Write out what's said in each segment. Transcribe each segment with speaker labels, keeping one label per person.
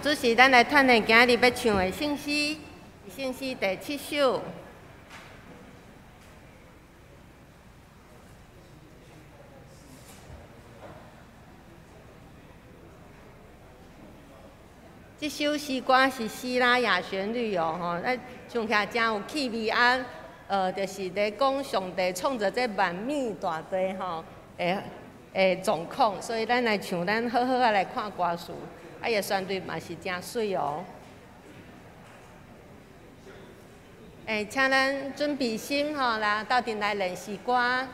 Speaker 1: 主持咱来串联今日要唱的圣诗，圣诗第7首。这首诗歌是希腊雅旋律哦，吼，咱唱起来真有气味啊。就是咧讲上帝创造这万米大地吼，状况，所以咱来唱，咱好好啊来看歌词，伊个旋律嘛是真水哦。请咱准备心吼啦，到阵来练习歌。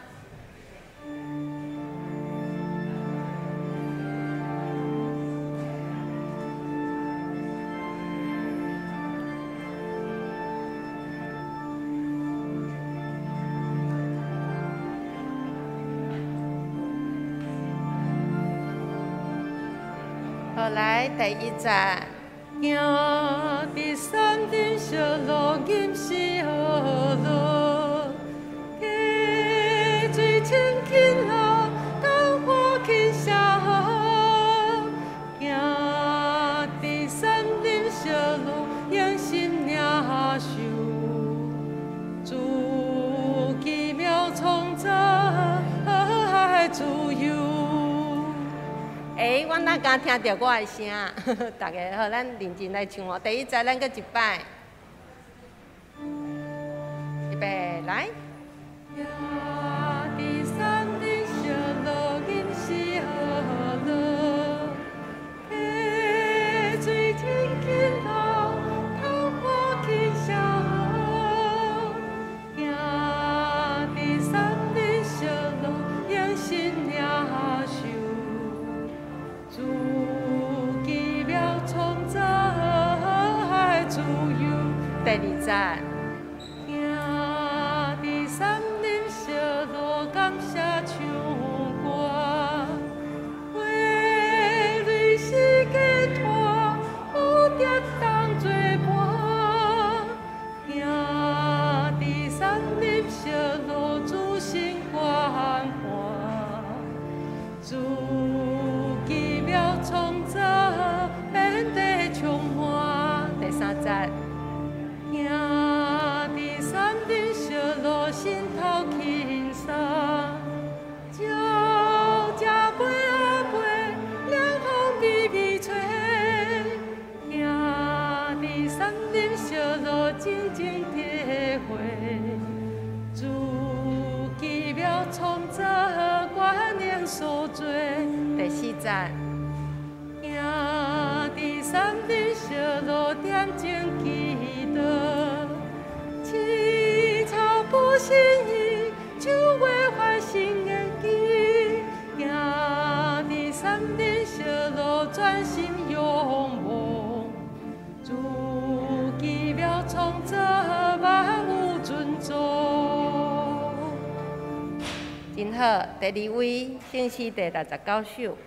Speaker 1: 来第1站，行伫山顶小路，吟诗河路，溪水清轻流，桃花轻声好。行伫山顶小路，用心领受，主奇妙创造，海自由。阮哪敢听到我的声？大家好，咱认真来唱哦。第1站，咱搁一摆，预备来。第2站，行伫山林小路，感谢唱歌，花蕊是寄托，蝴蝶当作伴。行伫山林小路，主心观看，主奇妙创造，遍地充满。第3站。行伫山顶小路，心头轻松，鸟只飞啊飞，凉风微微吹。行伫山顶小路，静静体会，主奇妙创造，观念所做。第4站。行伫山顶小路，点睛祈祷，青草不心意，就会唤醒眼睛。行伫山顶小路，专心仰望，主奇妙创造，万物尊重。真好，第2位，圣诗第69首。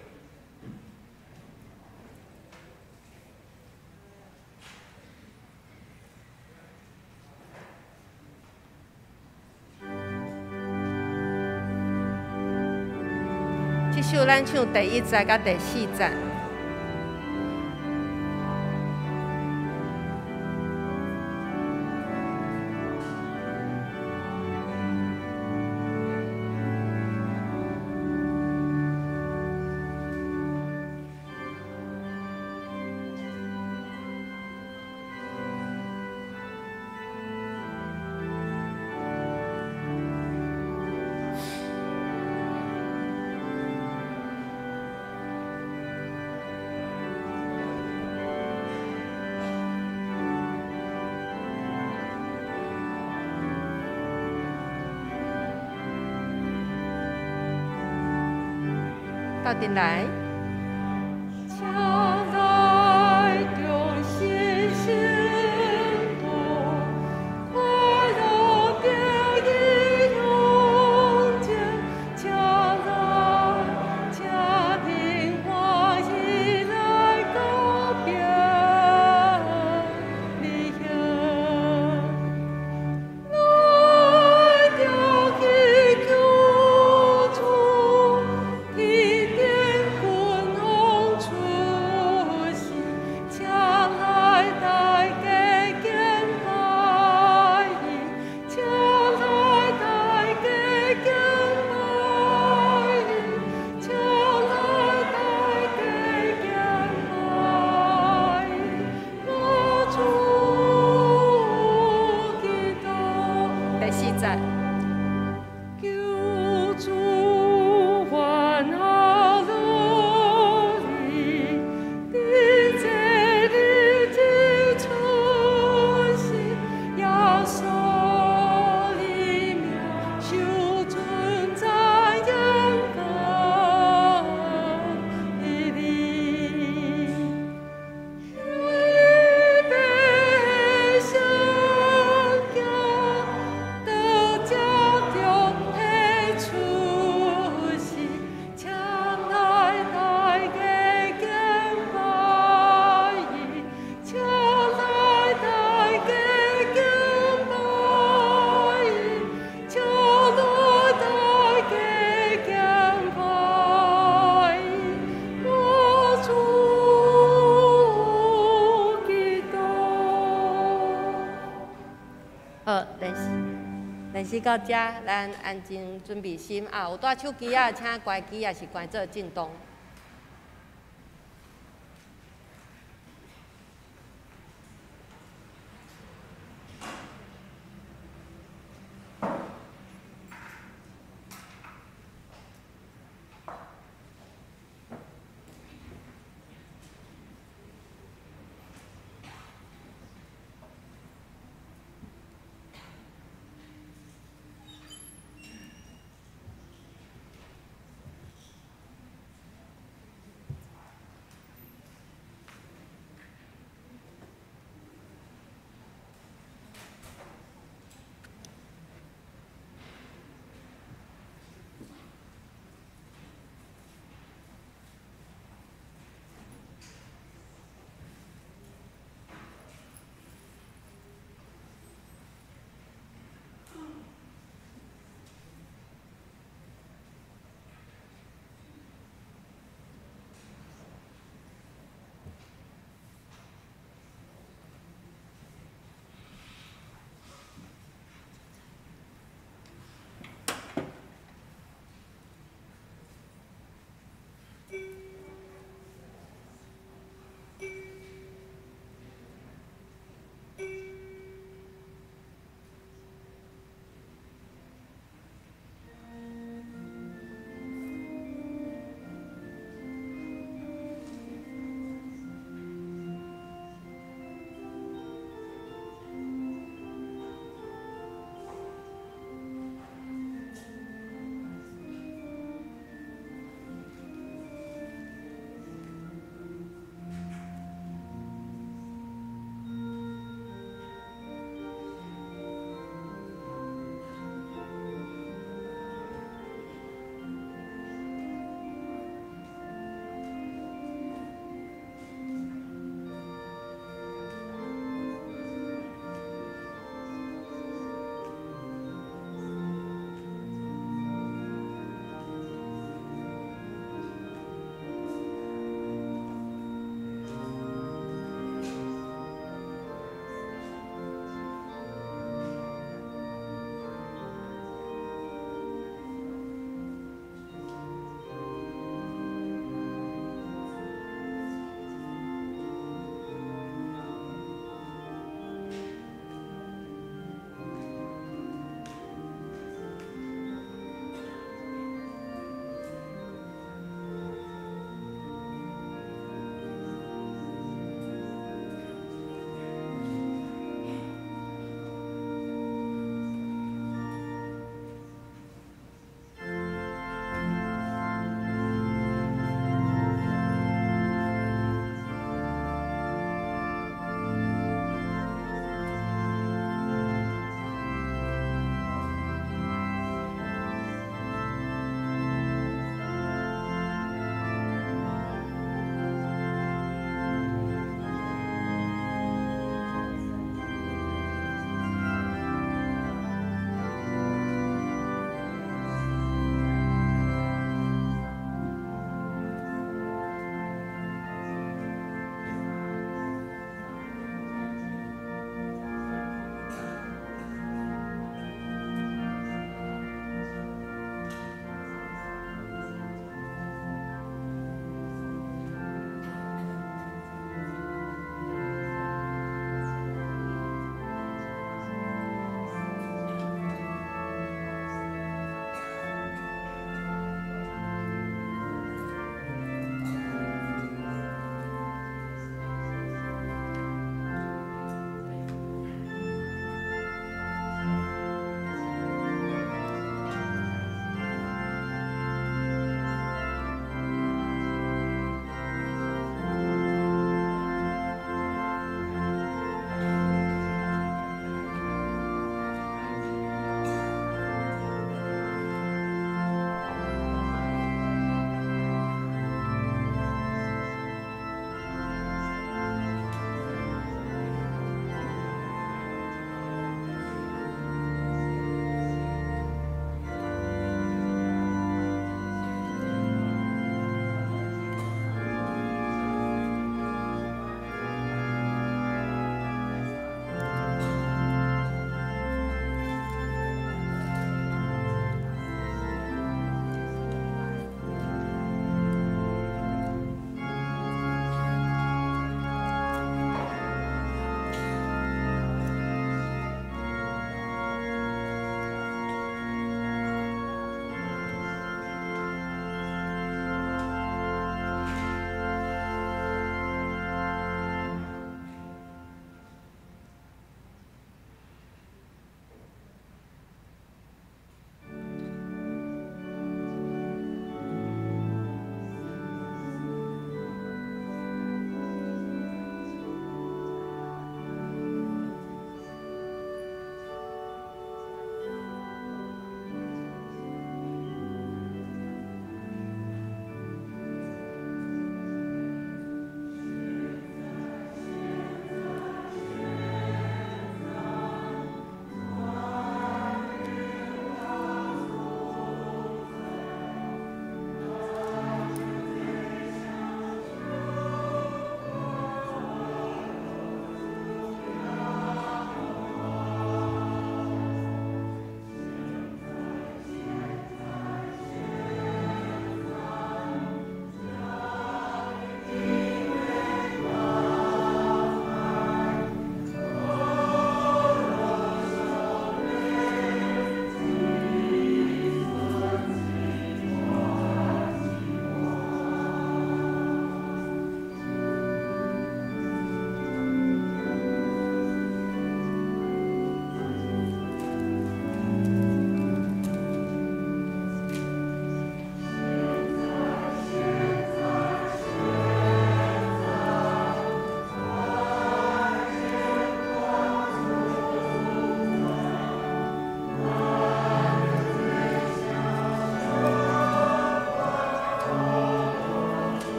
Speaker 1: 这首咱唱第1站甲第4站。到阵来。
Speaker 2: 天始到这，咱安静准备心啊，有带手机啊，请关机也是关做震动。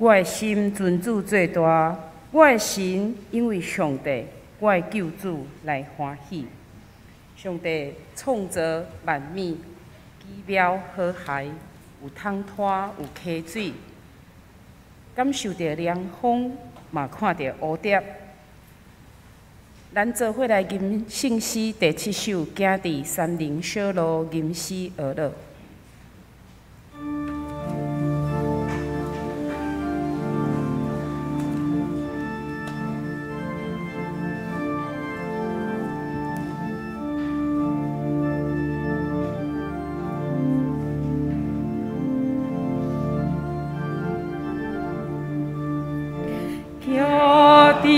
Speaker 3: 我的心尊主最大，我的神因为上帝，我的救主来欢喜。上帝创造万物，奇妙和谐，有通拖，有溪水，感受着凉风，嘛看到蝴蝶。咱做伙来吟圣诗第7首《行伫山林小路》，吟诗而乐。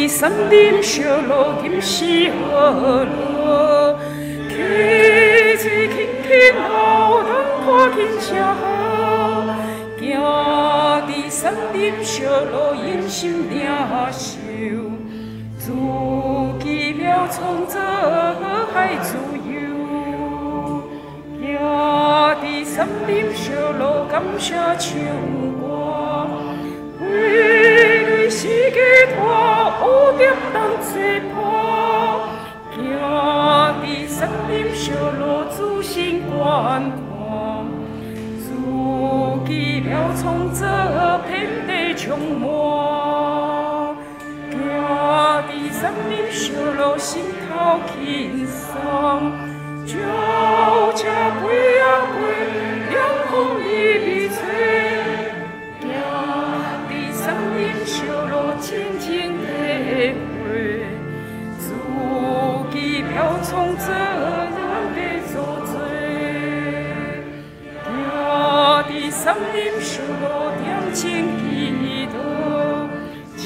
Speaker 3: 山林小路吟诗而乐，溪水轻轻流，人看见正好。行伫山林小路，人心领受，自奇妙创造和谐自由。行伫山林小路，感谢唱歌，为你世界拖。蝴蝶当作伴，行伫山林小路，自信观看，自奇妙创造遍地充满。行伫山林小路，心头轻松，照这飞啊飞，凉风一笔吹。行伫山林小路，静静。自奇妙创造，人地作作。行伫山林小路，恬静祈祷，七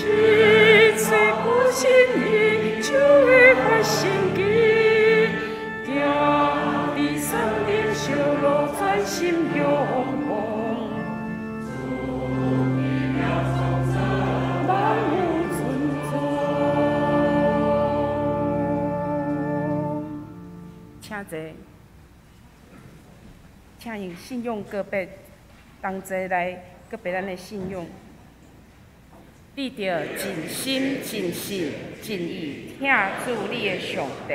Speaker 3: 岁不心意，就会发心机。行伫山林小路，专心仰望。请坐，请用信用告别，同齐来告别咱的信用。你着尽心、尽性、尽意听主你的上帝，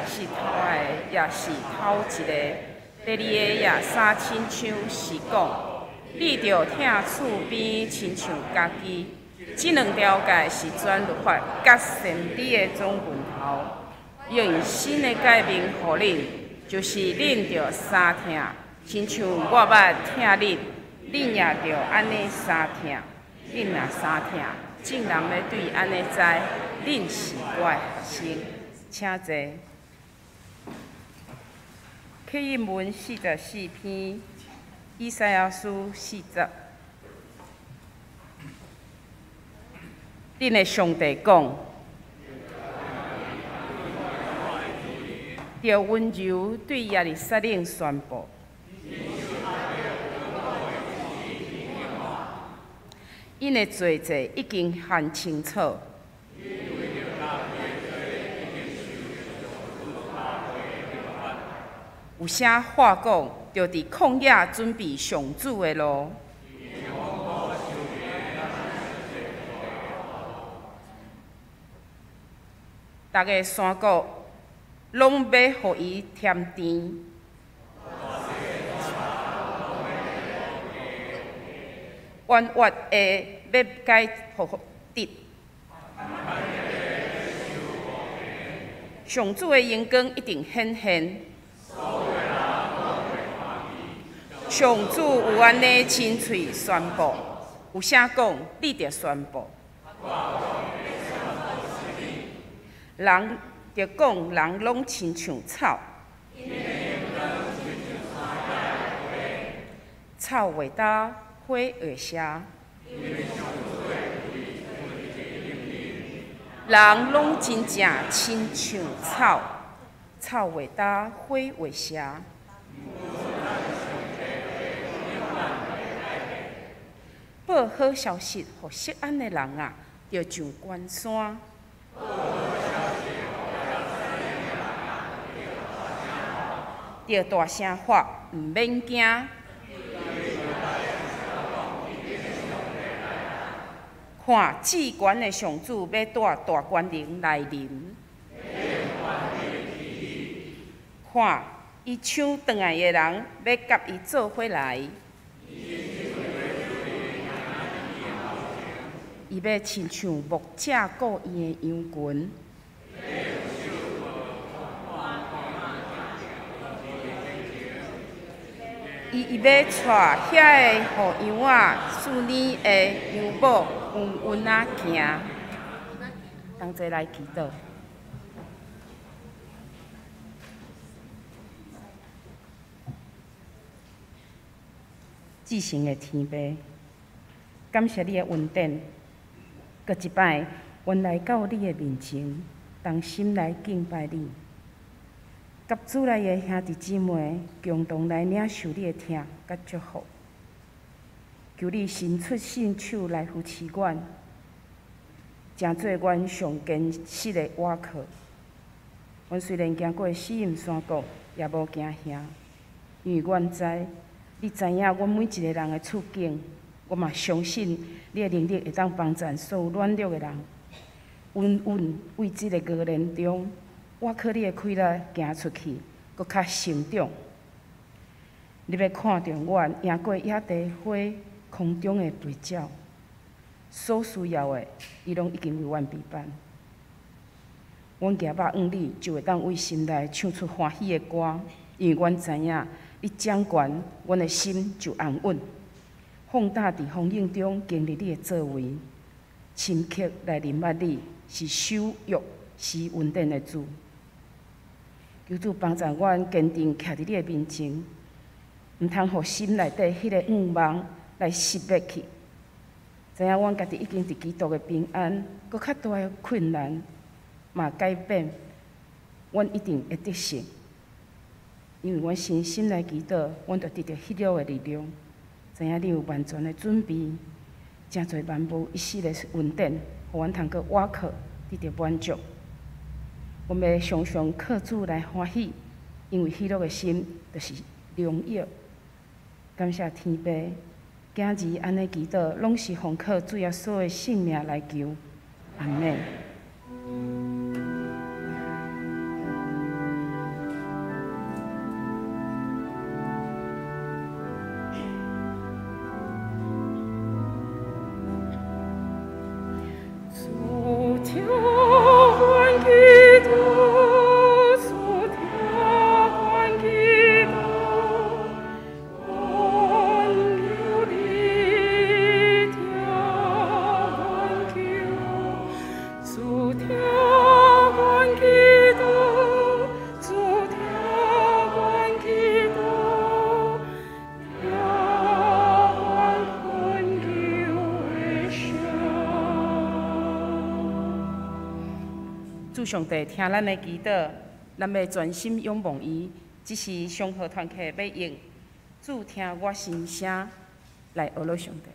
Speaker 3: 是头个，也是头一个。第二个也三亲像是讲，你着听厝边亲像家己。这两条界是全律法甲先知的总源头。用新的诫命予恁，就是恁着三听，亲像我捌听恁，恁也着安尼三听。恁若三听，众人要对安尼知，恁是我的学生。请坐。启应文44篇，以赛亚书40。恁的上帝讲。着温柔对耶路撒冷宣布，因的罪罪已经很清楚。有啥话讲，就伫旷野准备上主的路。逐个山谷。拢要互伊添甜，冤屈的要解互得。上主的荣光一定显现。上主有安尼亲嘴宣布，有啥讲，你着宣布。人。着讲，人拢亲像草，草未干，花会谢。人拢真正亲像草，草未干，花未谢。报好消息予失安的人啊，着上关山。着大声喊，毋免惊。看至悬的上主要带大权能来临，看伊抢转来的人要甲伊做伙来，伊要亲像牧者顾伊的羊群。伊要带遐个互羊仔属你的羊母稳稳啊行，同齐来祈祷。至圣的天父，感谢你的恩典，搁一摆愿来到你的面前，同心来敬拜你。甲主内的兄弟姊妹共同来领受你的疼甲祝福，求你伸出圣手来扶持阮，成做阮上坚实的倚靠。阮虽然行过死荫山谷，也无惊吓，因为阮知你知影阮每一个人的处境，我嘛相信你的能力会当帮助所有软弱的人，稳稳为这个高年中。我靠你的开力行出去，搁较成长。你要看着阮赢过野地花空中的对照，所需要的，伊拢已经为阮备办。阮夹肉往你，就会当为心内唱出欢喜的歌，因为阮知影你掌权，阮的心就安稳。放胆伫风影中经历你的作为，深刻来明白你是守约、是稳定的主。求主帮助阮坚定徛伫你的面前，毋通互心内底迄个愿望来熄灭去。知影阮家己已经伫基督的平安，搁较大的困难嘛改变，阮一定会得胜。因为阮深深来祈祷，阮就得到迄了的力量。知影你有完全的准备，真侪万无一失的稳定，互阮通过倚靠，得到满足。阮要常常靠主来欢喜，因为喜乐的心就是荣耀。感谢天父，今日安尼祈祷，拢是奉靠主耶稣的性命来求，阿门。主上帝听咱的祈祷，咱要专心仰望伊。只是上合团契要用主听我心声来学了上帝。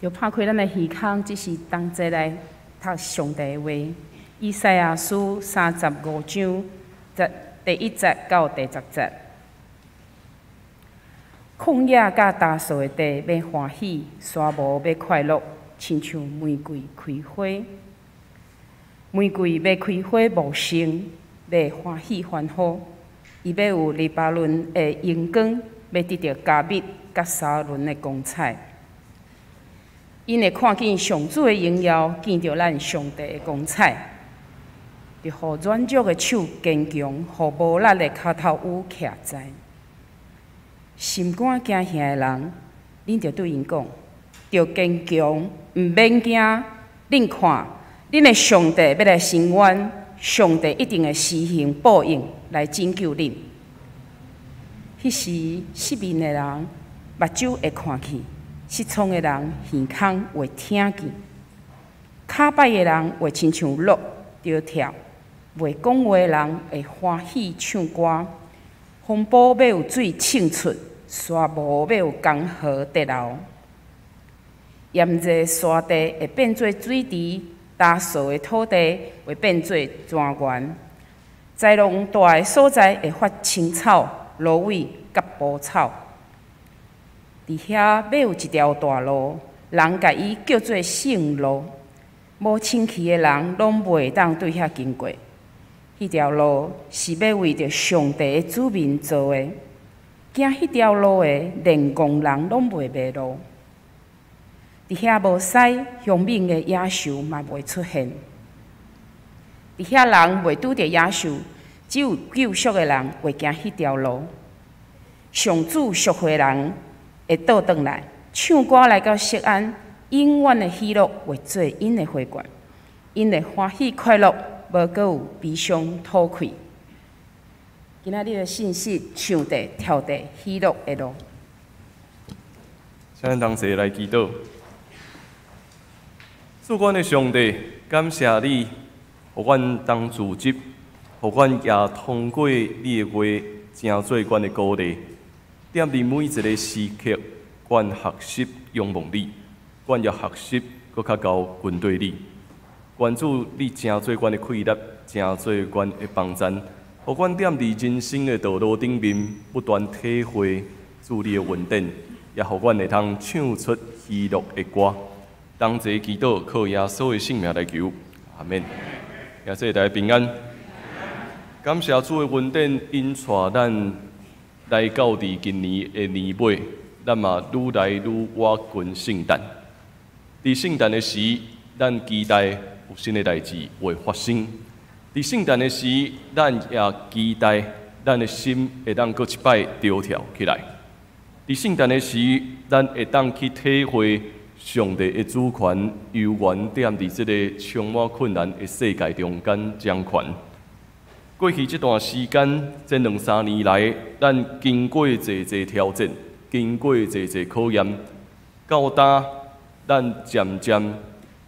Speaker 3: 就拍开咱的耳孔，只是同齐来读上帝的话。以赛亚书35章第1节到第10节。旷野甲大树的地要欢喜，沙漠要快乐，亲像玫瑰开花。玫瑰要开花茂盛，要欢喜欢呼。伊要有黎巴嫩的荧光，要得到加密甲沙伦的光彩。因会看见上主的荣耀，见到咱上帝的光彩。就互软弱的手坚强，互无力的脚头有徛在。心肝惊吓的人，恁着对因讲，着坚强，毋免惊。恁看，恁的上帝要来伸冤，上帝一定会施行报应来拯救恁。迄时失明的人目睭会看去，失聪的人耳孔会听见，骹歹的人会亲像鹿着跳，袂讲话的人会欢喜唱歌。风暴要有水冲出，沙漠要有江河直流。炎热沙地会变做水池，干燥的土地会变做泉源。栽农大的所在会发青草、芦苇甲蒲草。伫遐要有一条大路，人甲伊叫做圣路。无清气的人拢袂当对遐经过。迄条路是要为着上帝的子民做的，行迄条路的连戆人拢袂迷路。伫遐无使凶猛的野兽嘛袂出现。伫遐人袂拄着野兽，只有救赎的人会行迄条路。上主赎回人会倒转来，唱歌来到锡安，永远的喜乐会做因的花冠，因的欢喜快乐。无阁有悲伤吐气。今仔日的信息，上帝跳地喜乐的路。
Speaker 4: 请咱同齐来祈祷。主管的上帝，感谢你，互阮当自执，互阮也通过你的话，真做阮的鼓励。踮伫每一个时刻，阮学习仰望你，阮也学习搁较高军队你。愿主，你真做阮的气力，真做阮的帮衬，互阮踮伫人生的道路顶面，不断体会主你的恩典，也互阮会通唱出喜乐的歌。同齐祈祷，靠耶稣的圣名来求，阿免。也谢大家平安。感谢主的恩典，引带咱来到伫今年的年尾，咱嘛愈来愈瓦近圣诞。伫圣诞的时，咱期待有新的代志会发生。伫圣诞的时，咱也期待咱的心会当搁一摆调跳起来。伫圣诞的时，咱会当去体会上帝的主权悠然踮伫这个充满困难的世界中间掌权。过去这段时间，这2-3年来，咱经过侪挑战，经过侪考验，到今咱渐渐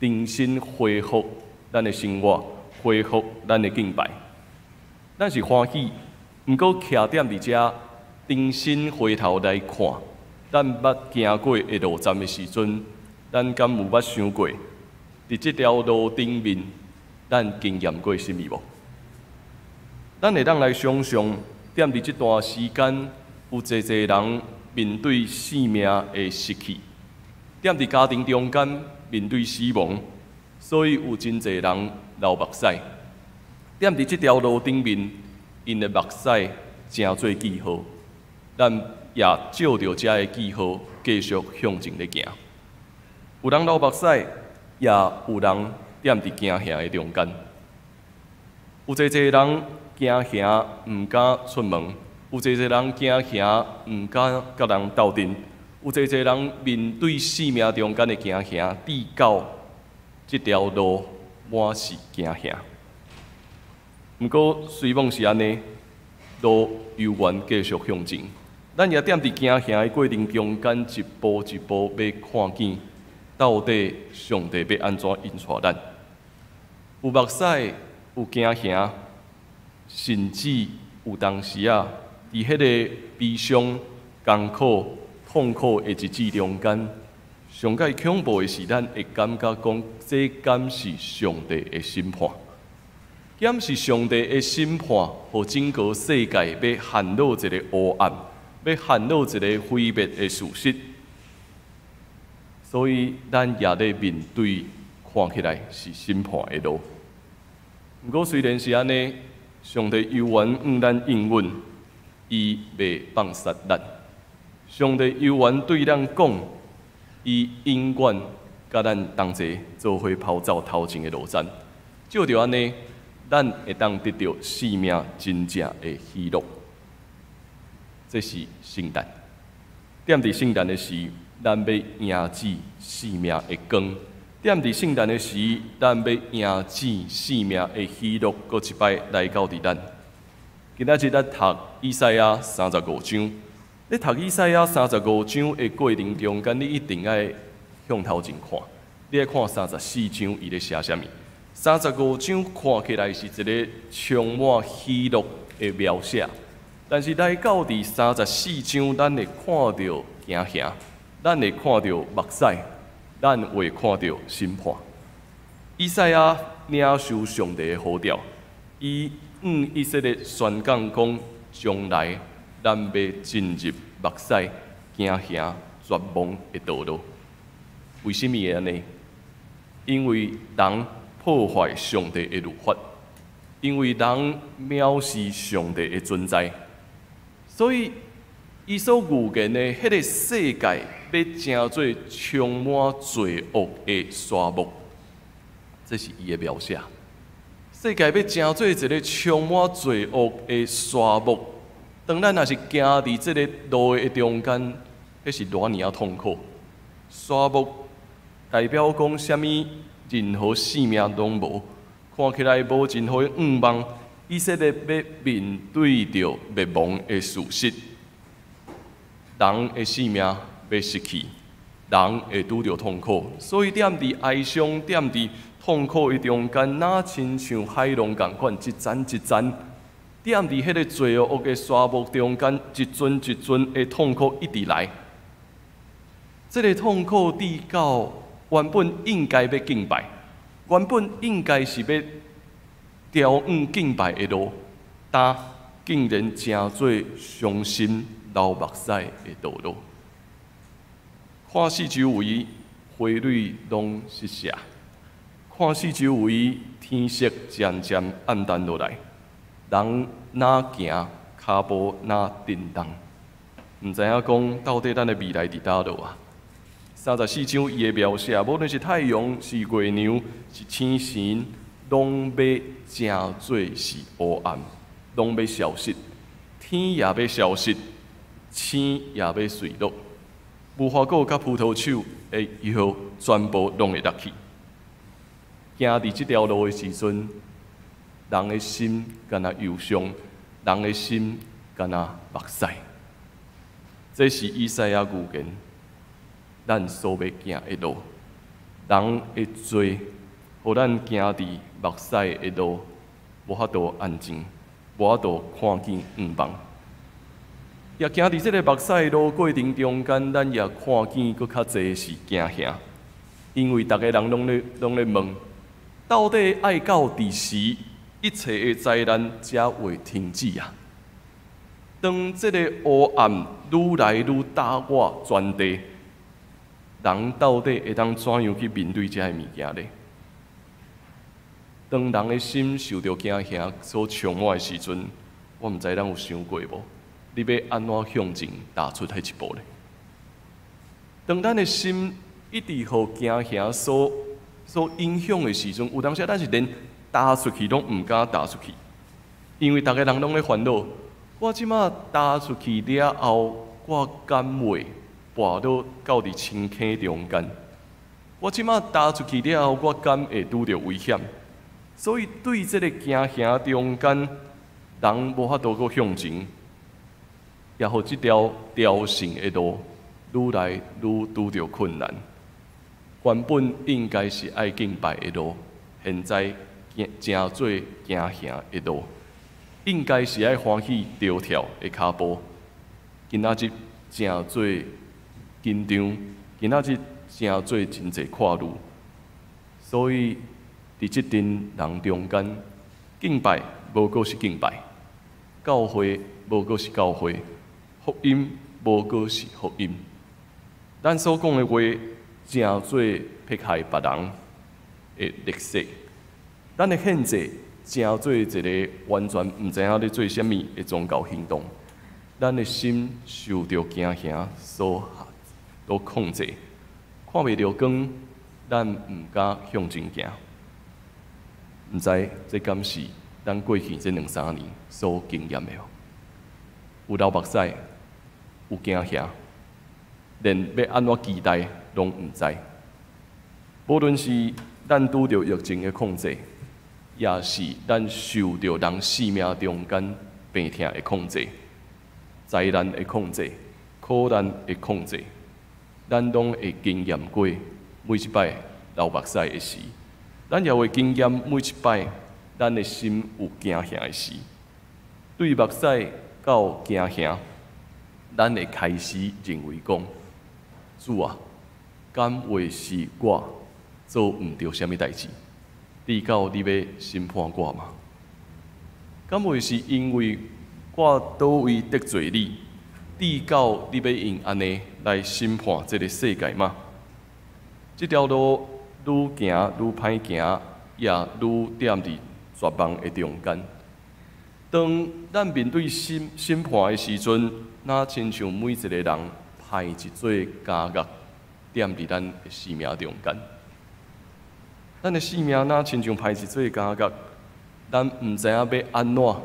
Speaker 4: 重新恢复咱的生活，恢复咱的敬拜。咱是欢喜，毋过徛踮伫遮，重新回头来看，咱捌行过的路站的时阵，咱敢有捌想过，伫这条路顶面，咱经验过甚物无？咱会当来想想，踮伫这段时间，有侪人面对性命的失去，踮伫家庭中间面对死亡，所以有真侪人流目屎。踮伫这条路顶面，因的目屎真做记号，咱也照着这个记号继续向前咧行。有人流目屎，也有人踮伫惊吓的中间。有侪人惊吓毋敢出门，有侪人惊吓毋敢甲人斗阵，有侪人面对生命中间的惊吓，直到这条路满是惊吓。毋过虽望是安尼，路悠然继续向前。咱也踮伫惊吓的过程中间，一步一步要看见，到底上帝要安怎引带咱？有目屎，有惊吓，甚至有当时啊，伫迄个悲伤、艰苦、痛苦的日子中间，上界恐怖的是，咱会感觉讲，这敢是上帝的审判，敢是上帝的审判，和整个世界要陷入一个黑暗，要陷入一个毁灭的事实。所以，咱也咧面对，看起来是审判的路。不过，虽然是安尼，上帝犹原向咱应允，伊袂放杀咱。上帝犹原对咱讲，伊永远甲咱同齐做伙跑走头前的路程。照着安尼，咱会当得到生命真正的喜乐。这是圣诞。踮伫圣诞的时，咱要迎接生命的光；踮伫圣诞的时，咱要迎接生命的喜乐，搁一摆来到伫咱。今仔日咱读以赛亚35章。咧读以赛亚35章的过程中间，你一定爱向头前看。你爱看34章伊咧写啥物？35章看起来是一个充满喜乐的描写，但是来到第34章，咱会看到惊吓，咱会看到目屎，咱会看到审判。以赛亚领受上帝的呼召，伊以色列宣讲讲，将来咱要进入目屎、惊吓、绝望的道路。为什么会安尼？因为人破坏上帝的律法，因为人藐视上帝的存在，所以伊所预言的迄个世界要成做充满罪恶的沙漠，这是伊的描写。世界要成做一个充满罪恶的沙漠。当咱若是行伫即个路的中间，迄是偌尔痛苦。沙漠代表讲啥物？任何生命拢无，看起来无任何愿望。以色列要面对着灭亡的事实，人的生命要失去，人会拄着痛苦。所以踮伫哀伤、踮伫痛苦的中间，哪亲像海浪共款，一层一层。踮伫迄个罪恶的沙漠中间，一尊一尊的痛苦一直来。这个痛苦至到原本应该要敬拜，原本应该是要调往敬拜的路，但竟然成做伤心流目屎的道路。看四周围花蕊拢失色，看四周围天色渐渐暗淡落来。人哪行，骹步哪震动，毋知影讲到底咱的未来伫倒落啊？34章伊的描写，无论是太阳、是月亮、是星神，拢要成做是黑暗，拢要消失。天也要消失，星也要碎落。无花果甲葡萄树的叶全部拢会落去。行伫即条路的时阵，人的心敢若忧伤，人的心敢若目屎。这是以赛亚预言，咱所要行的路。人的罪，互咱行伫目屎的路，无法度安静，无法度看见远望。也行伫这个目屎的路过程中间，咱也看见佫较侪是惊吓，因为逐个人拢咧问，到底爱到伫时？一切的灾难才会停止啊！当这个黑暗愈来愈打我全地，人到底会当怎样去面对这些物件呢？当人的心受到惊吓所充满的时阵，我毋知咱有想过无？你要安怎向前踏出迄一步呢？当咱的心一直互惊吓所影响的时阵，有当时咱是连踏出去拢毋敢踏出去，因为逐个人拢咧烦恼。我即马踏出去了后，我敢袂跋倒到伫深坑中间？我即马踏出去了后，我敢会拄着危险？所以对这个惊吓中间，人无法度搁向前，也互即条朝圣的路愈来愈拄着困难。原本应该是爱敬拜的路，现在成做惊吓的路，应该是爱欢喜跳跳的脚步。今仔日成做紧张，今仔日真做真侪跨路，所以伫即阵人中间，敬拜无过是敬拜，教会无过是教会，福音无过是福音。咱所讲的话，真做迫害别人的历史。咱的现在真做一个完全毋知影咧做啥物的宗教行动。咱的心受到惊吓所都控制，看袂到光，咱毋敢向前行。毋知这敢是咱过去这2-3年所经验的哦？有流目屎，有惊吓，连要安怎期待拢毋知。无论是咱拄着疫情的控制，也是咱受到人生命中间病痛的控制。灾难的控制、苦难的控制，咱拢会经验过每一摆流目屎的时，咱也会经验每一摆咱的心有惊吓的时。对目屎到惊吓，咱会开始认为讲：主啊，敢会是我做毋对啥物代志？至到你要审判我吗？敢会是因为我倒位得罪你，至到你要用安尼来审判这个世界吗？这条路愈行愈歹行，也愈踮伫绝望的中间。当咱面对审判的时阵，那亲像每一个人派一撮家乐，踮伫咱的生命中间。咱的生命那亲像派一撮家乐，咱毋知影要安怎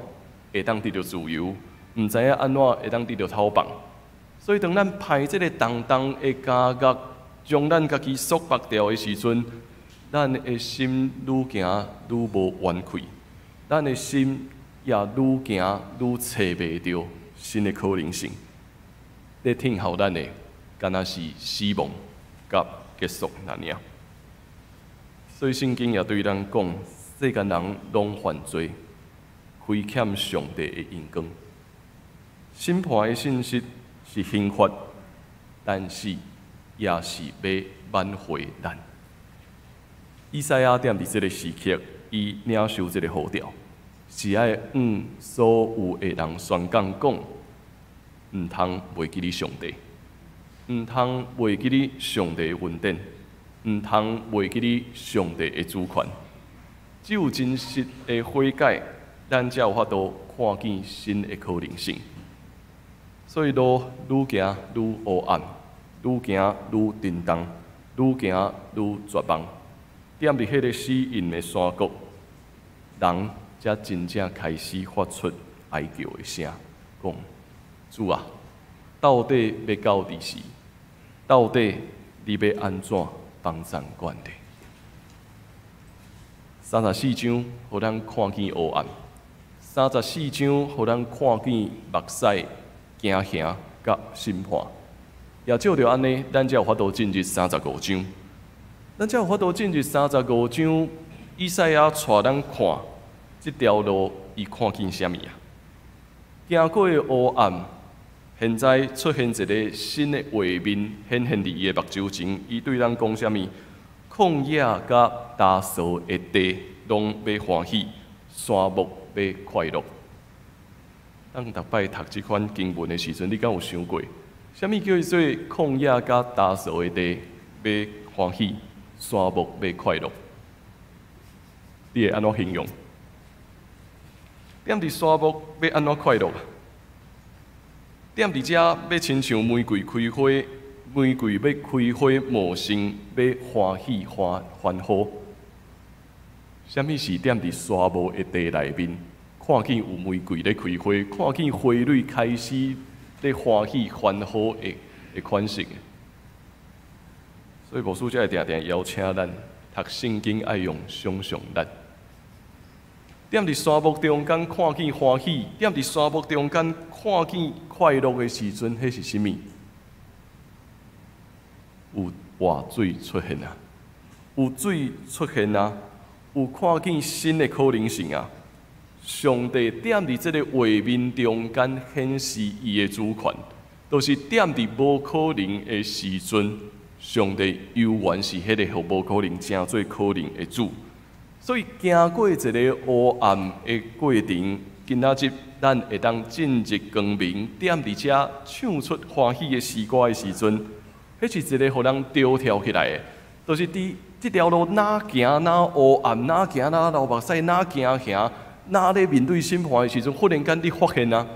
Speaker 4: 会当得到自由，毋知影安怎会当得到透放。所以，当咱派这个重重的家乐，将咱家己束缚掉的时阵，咱的心愈行愈无怨愧，咱的心也愈行愈找袂到新的可能性。咧听候咱的，敢若是死亡甲结束那样。所以圣经也对咱讲，世间人拢犯罪。亏欠上帝的恩光，审判的信息是刑罚，但是也是要挽回咱。以赛亚踮伫这个时刻，伊领受这个呼召，是爱向所有的人宣讲讲：毋通袂记你上帝，毋通袂记你上帝的恩典，毋通袂记你上帝的主权。只有真实的悔改，咱才有法度看见新的可能性。所以路愈行愈黑暗，愈行愈沉重，愈行愈绝望。踮伫迄个死荫的山谷，人才真正开始发出哀叫的声，讲：主啊，到底要到伫时？到底你要安怎帮咱管理？34章，互咱看见黑暗。34章，互咱看见目屎、惊吓甲审判。也照着安尼，咱才有法度进入35章。咱才有法度进入35章。以赛亚带咱看这条路，伊看见啥物啊？行过的黑暗，现在出现一个新的画面，显现伫伊的目睭前。伊对咱讲啥物？旷野甲大扫的地，拢要欢喜；山木要快乐。当逐摆读这款经文的时阵，你敢有想过，啥物叫做旷野甲大扫的地要欢喜，山木要快乐？你会安怎形容？踮伫山木要安怎快乐？踮伫遮要亲像玫瑰开花，玫瑰要开花茂盛，要欢喜欢呼。啥物是踮伫沙漠的地内面，看见有玫瑰咧开花，看见花蕊开始咧欢喜欢呼的款式？所以牧师才会定定邀请咱读圣经，爱用想象力。踮伫沙漠中间看见欢喜，踮伫沙漠中间看见快乐的时阵，迄是啥物？有活水出现啊！有水出现啊！有看见新的可能性啊！上帝踮伫这个画面中间显示伊的主权，就是踮伫无可能的时阵，上帝犹原是迄个互无可能成做可能的主。所以行过一个黑暗的过程，今仔日咱会当进入光明，踮伫遮唱出欢喜的诗歌的时阵，迄是一个互人着跳起来的，就是伫这条路哪行哪黑暗，哪行哪流目屎，哪行行哪咧面对审判的时阵，忽然间你发现啊，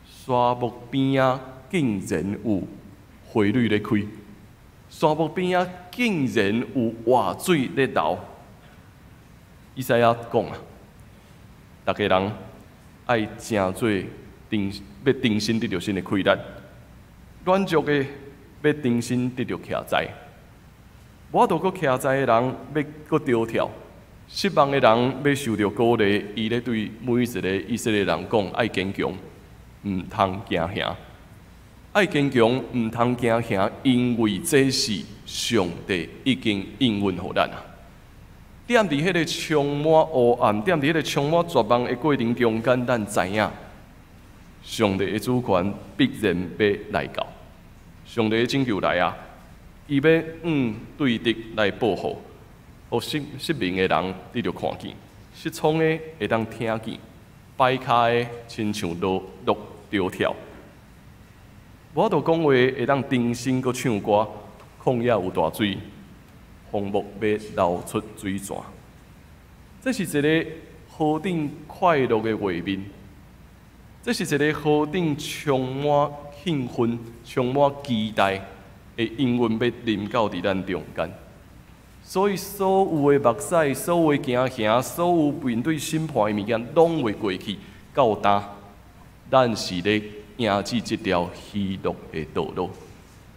Speaker 4: 沙漠边啊竟然有花蕊咧开，沙漠边啊竟然有活水咧流。以赛亚讲啊，逐个人爱诚做要重新得到新的开展，软弱的要重新得到徛在，无度佫徛在的人要佫着跳，失望的人要受到鼓励。伊咧对每一个以色列人讲：爱坚强，毋通惊吓；爱坚强，毋通惊吓，因为这是上帝已经应允互咱啊。踮伫迄个充满黑暗、踮伫迄个充满绝望的过程中间，咱知影，上帝的主权必然要来到。上帝的拯救来啊！伊要对敌来报复，互失明的人得到看见，失聪的会当听见，摆骹的亲像落着跳。我著讲话会当重新搁唱歌，旷野有大水。荒漠要流出水泉，这是一个何等快乐的画面！这是一个何等充满兴奋、充满期待的应允要临到伫咱中间。所以，所有的目屎、所有的惊吓、所有面对审判的物件，拢会过去。到呾，咱是咧行至这条喜乐的道路，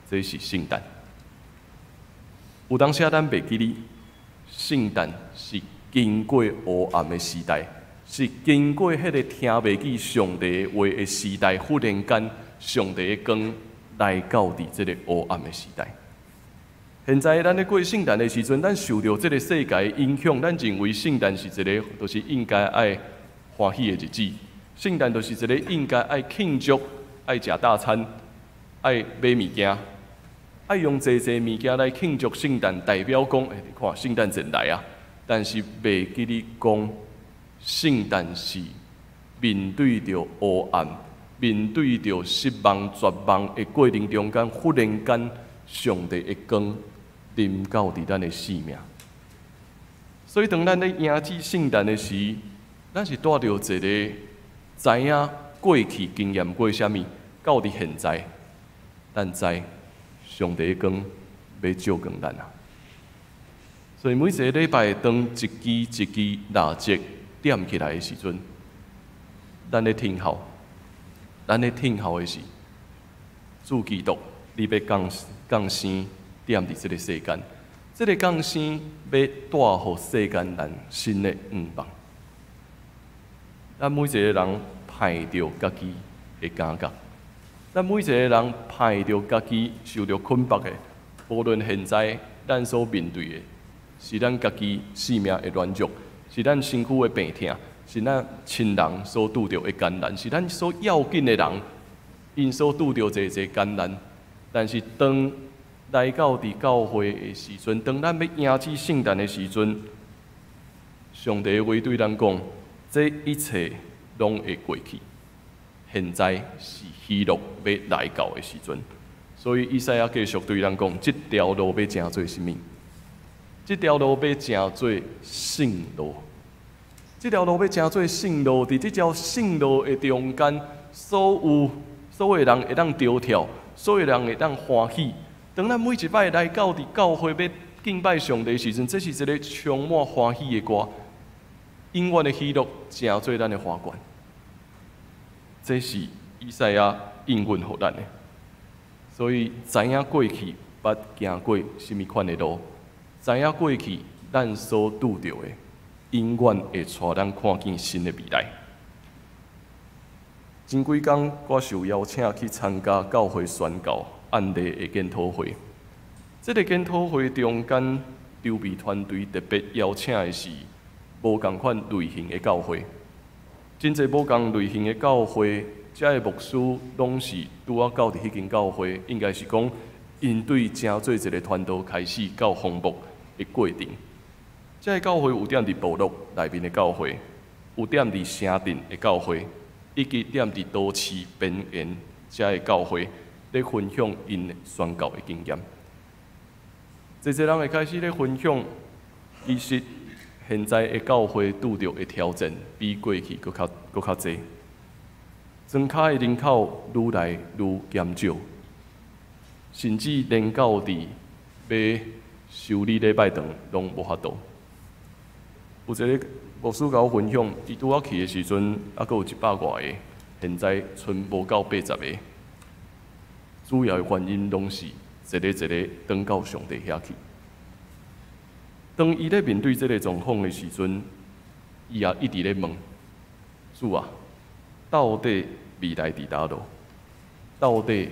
Speaker 4: 这是圣诞。有当时咱袂记哩，圣诞是经过黑暗的时代，是经过迄个听袂记上帝话的时代，忽然间上帝的光来到伫这个黑暗的时代。现在咱咧过圣诞的时阵，咱受到这个世界的影响，咱认为圣诞是一个就是应该爱欢喜的日子，圣诞就是一个应该爱庆祝、爱食大餐、爱买物件。爱用济物件来庆祝圣诞，代表讲，你看圣诞节来啊！但是袂记你讲，圣诞是面对着黑暗、面对着失望、绝望的过程中间，忽然间上帝的光临到伫咱的生命。所以当咱咧迎接圣诞的时，咱是带着一个知影过去经验过啥物，到伫现在，咱知。上帝的光要照光咱啊！所以每一个礼拜，当一支一支蜡烛点起来的时阵，咱咧听候的是主基督，你要降生点伫这个世间，这个降生要带互世间人新的愿望。咱每一个人派着家己的感觉。咱每一个人派着家己受着捆绑的，无论现在咱所面对的，是咱家己生命的软弱，是咱身躯的病痛，是咱亲人所拄着的艰难，是咱所要紧的人因所拄着一艰难。但是当来到伫教会的时阵，当咱要迎接圣诞的时阵，上帝话对咱讲，这一切拢会过去。现在是喜乐要来到的时阵，所以以赛亚继续对咱讲：这条路要成做什么？这条路要成做圣路。这条路要成做圣路，伫这条圣路的中间，所有人会当着跳，所有人会当欢喜。当咱每一摆来到伫教会要敬拜上帝的时阵，这是一个充满欢喜的歌，永远的喜乐成做咱的花冠。这是以赛亚应允互咱的，所以知影过去捌行过什么款的路，知影过去咱所拄着的，永远会带咱看见新的未来。前几天我受邀请去参加教会宣教案例的检讨会，这个检讨会中间筹备团队特别邀请的是无同款类型的教会。真侪无共类型的教会，遮个牧师拢是拄啊到伫迄间教会，应该是讲因对真做一个传道开始到封牧的过程。这个教会有点伫部落内面的教会，有点伫城镇的教会，以及点伫都市边缘这个教会，咧分享因宣教的经验。侪人会开始咧分享，其实现在的教会拄着的挑战比过去搁较侪，庄卡的人口愈来愈减少，甚至连到伫要修理礼拜堂拢无法度。有一个牧师甲我分享，伊拄我去的时阵，还佫有100多个，现在剩无到80个。主要的原因拢是一个转到上帝遐去。当伊咧面对这个状况的时阵，伊也一直咧问主啊，到底未来伫叨落？到底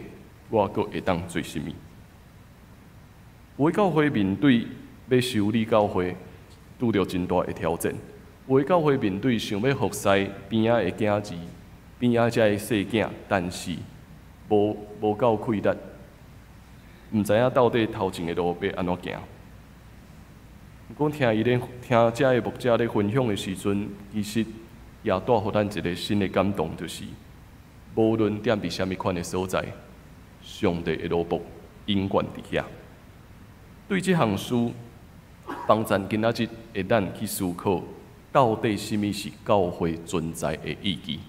Speaker 4: 我佫会当做甚物？有的教会面对要修理教会，拄着真大的挑战；有的教会面对想要服侍边仔的囝儿、边仔遮的细囝，但是无够气力，毋知影到底头前的路要安怎行。不过听遮的牧者咧分享的时阵，其实也带互咱一个新的感动，就是无论踮伫虾米款的所在，上帝的路幕永远伫遐。对这项事，帮咱今仔日会咱去思考，到底什么是教会存在的意义？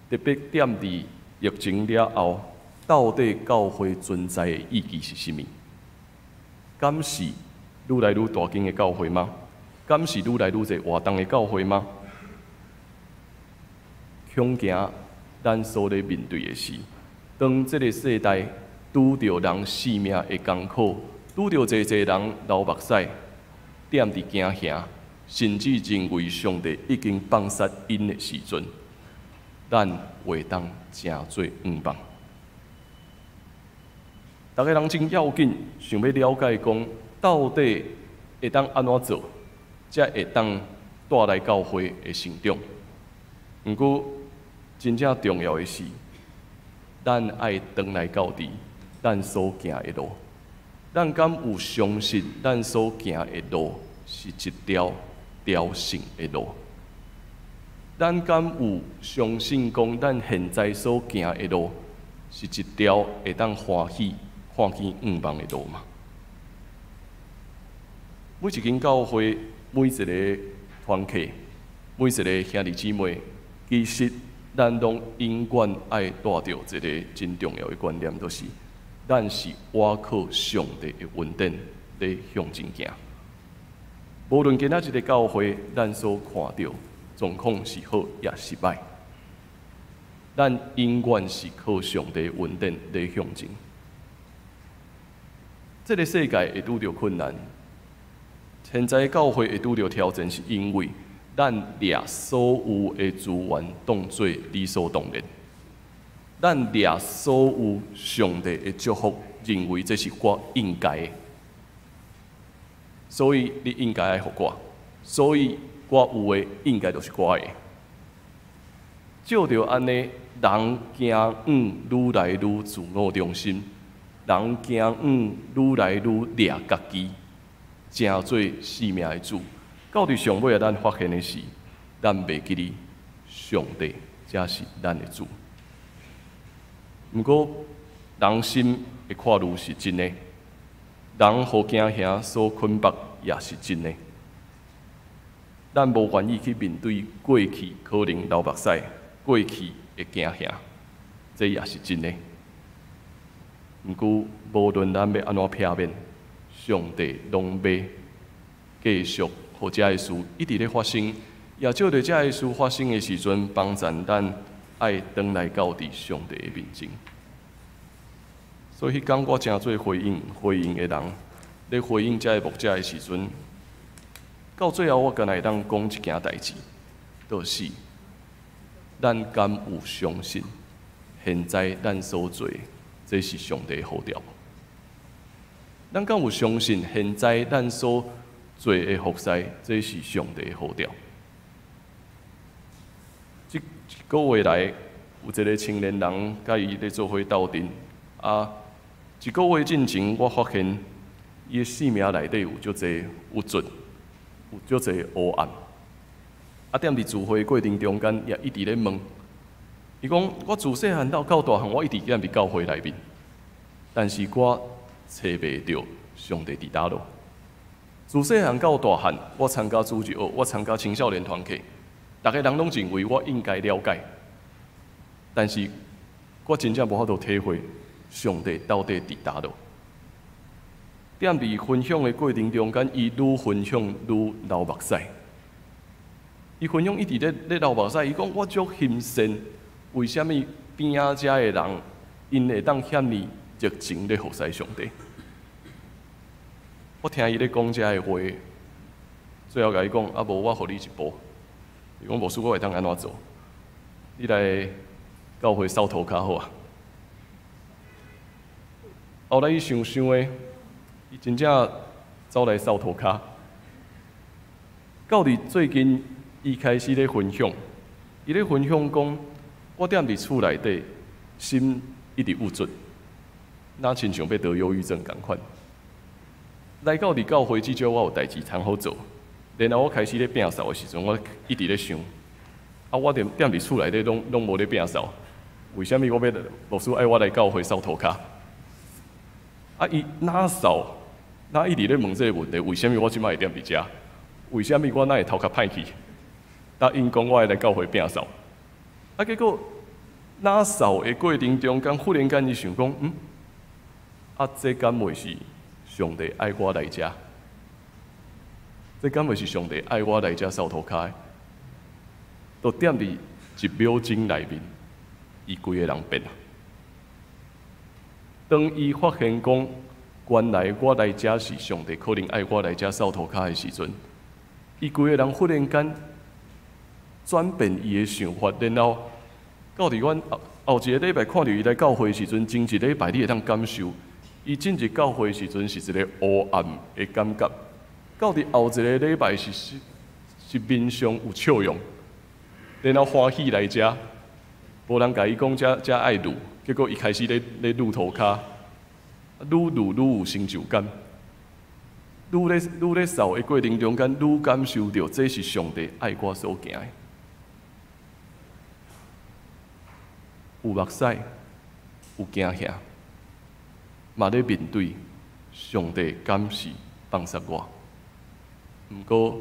Speaker 4: 特别踮伫疫情了后，到底教会存在的意义是甚物？敢是愈来愈大间的教会吗？敢是愈来愈侪活动的教会吗？恐惊咱所咧面对的是，当这个世代拄着人性命的艰苦，拄着侪人流目屎，踮伫惊吓，甚至认为上帝已经放杀因的时阵，咱会当诚做毋放。大家人真要紧，想要了解讲，到底会当安怎做，才会当带来教会的成长。毋过，真正重要的是，咱爱回来到底咱所行的路。咱敢有相信咱所行的路是一条朝圣的路？咱敢有相信讲咱现在所行的路是一条会当欢喜看见远望的路吗？每一间教会，每一个团契，每一个兄弟姊妹，其实咱拢永远爱带着一个真重要的观念，就是咱是倚靠上帝的恩典来向前行。无论今仔日的教会，咱所看到状况是好也是歹，咱永远是靠上帝的恩典来向前。这个世界会拄着困难，现在教会会拄着挑战，是因为咱掠所有的资源当作理所当然，咱掠所有上帝的祝福，认为这是我应该的，所以你应该爱互我，所以我有的应该就是我的。照着安尼，人行远愈来愈自我中心。人行远愈来愈掠家己，成做生命的主。到伫上尾咱发现的是，咱袂记哩上帝才是咱的主。毋过，人心的看路是真的，人互惊吓所捆绑也是真的。咱无愿意去面对过去可能流目屎，过去的惊吓，这也是真的。毋过，无论咱要安怎避免，上帝拢要继续互遮个事一直咧发生，也照着遮个事发生的时阵，帮助咱爱回来到伫上帝的面前。所以，当我诚做回应的人，咧回应遮个牧者的时阵，到最后我敢会当讲一件代志，就是咱敢有相信，现在咱所做。这是上帝的呼召。咱敢有相信现在咱所做的服侍，这是上帝的呼召？一个月来，有一个青年人甲伊咧做伙斗阵，啊，一个月进前，我发现伊的生命内底有足侪有准，有足侪黑暗。啊，踮伫聚会过程中间，也一直咧问。伊讲：我自细汉到大汉，我一直踮伫教会内面，但是我找袂到上帝伫倒落。自细汉到大汉，我参加主日学，我参加青少年团契，逐个人拢认为我应该了解，但是我真正无法度体会上帝到底伫倒落。踮伫分享的过程中间，伊愈分享愈流目屎。伊分享一直咧流目屎，伊讲我足欣羡，为虾米边仔遮的人，因会当遐尼热情咧服侍上帝？我听伊咧讲遮个话，最后甲伊讲，啊无我互你一步。伊讲无事，我会当安怎做？你来教会扫涂骹好啊！后来伊想诶，伊真正走来扫涂骹。到伫最近，伊开始咧分享，伊咧分享讲，我踮伫厝内底，心一直郁卒，哪亲像要得忧郁症共款。来到伫教会，至少我有代志通好做。然后我开始咧摒扫的时阵，我一直咧想，啊，我踮伫厝内底拢无咧摒扫，为虾米我要牧师爱我来教会扫涂骹？啊，伊哪扫？哪一直咧问这个问题？为虾米我即摆会踮伫遮？为虾米我哪会头壳歹去？答应讲我会来教会摒扫，啊，结果哪扫的过程中间，忽然间伊想讲，啊，这敢袂是上帝爱我来遮？这敢袂是上帝爱我来遮扫涂骹？都踮伫一秒钟内面，伊规个人变啊！当伊发现讲，原来我来遮是上帝可能爱我来遮扫涂骹的时阵，伊规个人忽然间转变伊的想法，然后到伫阮后一个礼拜看到伊来教会的时阵，前一礼拜你会当感受，伊进入教会的时阵是一个黑暗的感觉，到伫后一个礼拜是面上有笑容，然后欢喜来遮，无人甲伊讲遮爱愈，结果伊开始咧愈涂骹，愈有成就感，愈咧扫的过程中间，愈感受到这是上帝爱我所行的。有目屎，有惊吓，嘛咧面对上帝敢是放杀我。毋过，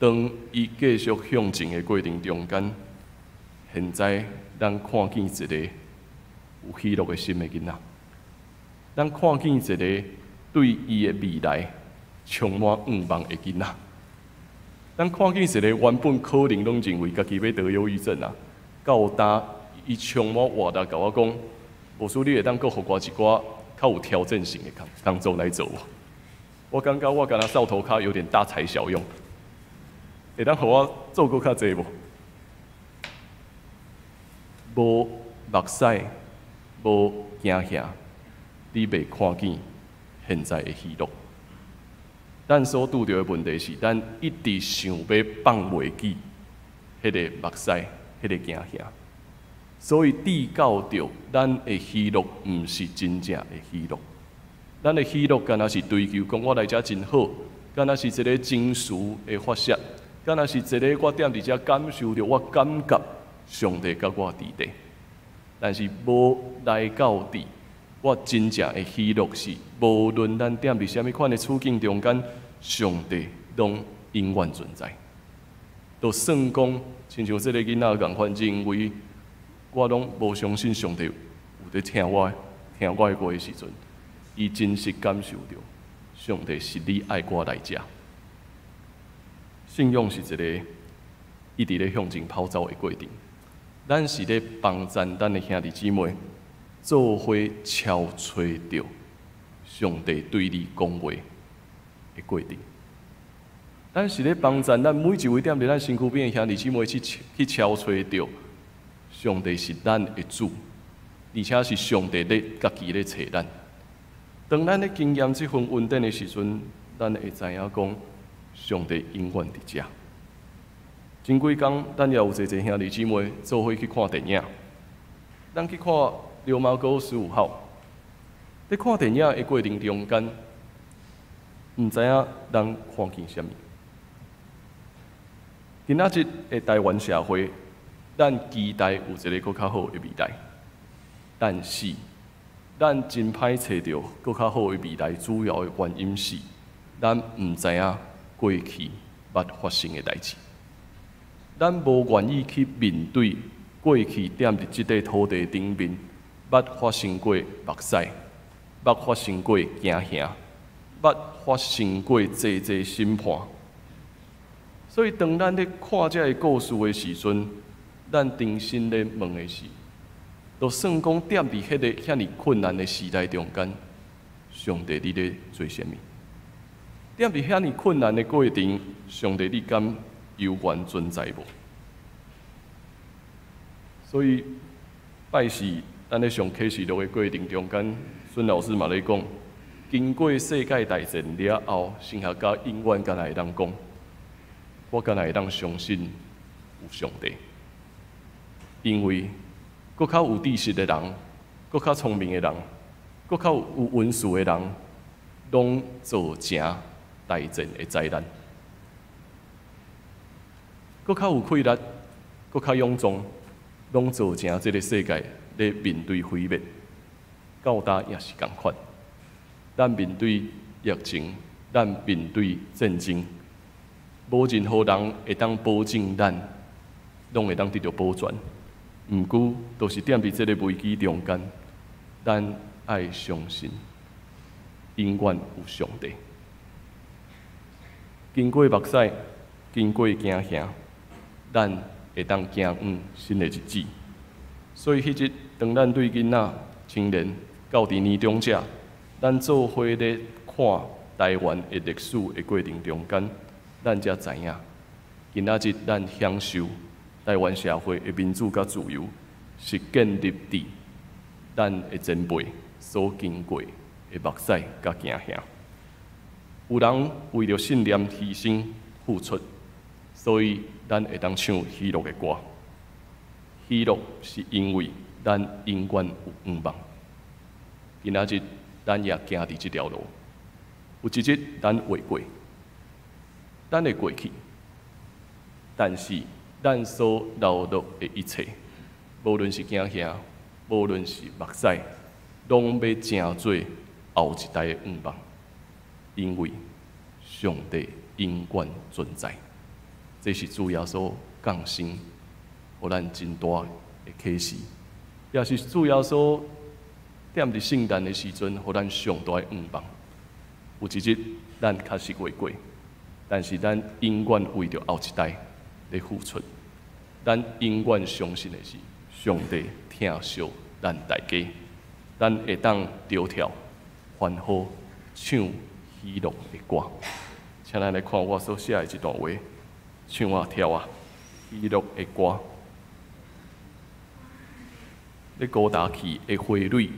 Speaker 4: 当伊继续向前的过程中间，现在咱看见一个有喜乐的心的囡仔，咱看见一个对伊的未来充满愿望的囡仔，咱看见一个原本可能拢认为家己要得忧郁症啊，到呾伊充满活力，甲我讲，无师你会当阁互我一寡较有挑战性的工作来做。我感觉我敢若扫涂骹有点大材小用，会当互我做阁较济无？无目屎，无惊吓，你袂看见现在的喜乐。咱所拄着的问题是，咱一直想要放袂记迄个目屎，迄个惊吓。所以抵到着咱的喜乐，毋是真正的喜乐。咱的喜乐，敢若是追求讲我来遮真好，敢若是一个情绪的发泄，敢若是一个我踮伫遮感受着我感觉上帝甲我伫地。但是无来到底，我真正的喜乐是，无论咱踮伫虾米款的处境中间，上帝拢永远存在。就算讲，亲像这个囡仔共款，认为我拢无相信上帝有在听我的话的时阵，伊真实感受到上帝是你爱我来遮。信仰是一个一直咧向前跑走的过程，咱是咧帮助咱的兄弟姊妹做伙敲吹着上帝对你讲话的过程。咱是咧帮助咱每一位踮伫咱身躯边的兄弟姊妹去敲吹着。上帝是咱的主，而且是上帝咧家己咧找咱。当咱咧经验这份稳定的时阵，咱会知影讲，上帝永远伫遮。前几天，咱也有一个兄弟姊妹做伙去看电影。咱去看《流氓沟15号》，在看电影的过程中间，毋知影人看见啥物。今仔日的台湾社会，咱期待有一个更较好的未来，但是咱真歹找到更较好的未来，主要的原因是咱毋知影过去捌发生的代志，咱无愿意去面对过去踮伫即块土地顶面捌发生过目屎，捌发生过惊吓，捌发生过济济审判。所以，当咱咧看这个故事的时阵，咱重新咧问的是：就算讲踮伫迄个遐尼困难的时代中间，上帝你咧做啥物？踮伫遐尼困难的过程，上帝你敢有缘存在无？所以，拜四咱咧上启示录的过程中间，孙老师嘛咧讲，经过世界大战了后，剩下甲永远敢会当讲。我敢会当相信有上帝，因为搁较有知识的人，搁较聪明的人，搁较有文字的人，拢造成大战的灾难。搁较有气力，搁较勇壮，拢造成这个世界咧面对毁灭。到达也是共款，咱面对疫情，咱面对战争。无任何人会当保证咱拢会当得到保全，毋过都是踮伫这个危机中间，咱爱相信，永远有上帝。经过目屎，经过惊吓，咱会当行往新的日子。所以迄日，当咱对囡仔、青年到伫年长者，咱做伙咧看台湾的历史的过程中间。咱才知影，今仔日咱享受台湾社会的民主甲自由，是建立伫咱的前辈所经过的目屎甲惊吓。有人为着信念牺牲付出，所以咱会当唱喜乐的歌。喜乐是因为咱永远有盼望。今仔日咱也行伫这条路，有一日咱会过。咱会过去，但是咱所流露的一切，无论是惊吓，无论是目屎，拢要成做后一代的盼望，因为上帝永远存在。这是主耶稣降生，互咱真大的启示，也是主耶稣踮伫圣诞的时阵，互咱上大的盼望。有一日，咱确实会过。但是，咱永远为着后一代来付出。咱永远相信的是，上帝疼惜咱大家，咱会当着跳、欢呼、唱喜乐的歌。请咱来看我所写的这段话：唱啊跳啊，喜乐的歌。咧高大气的花蕊，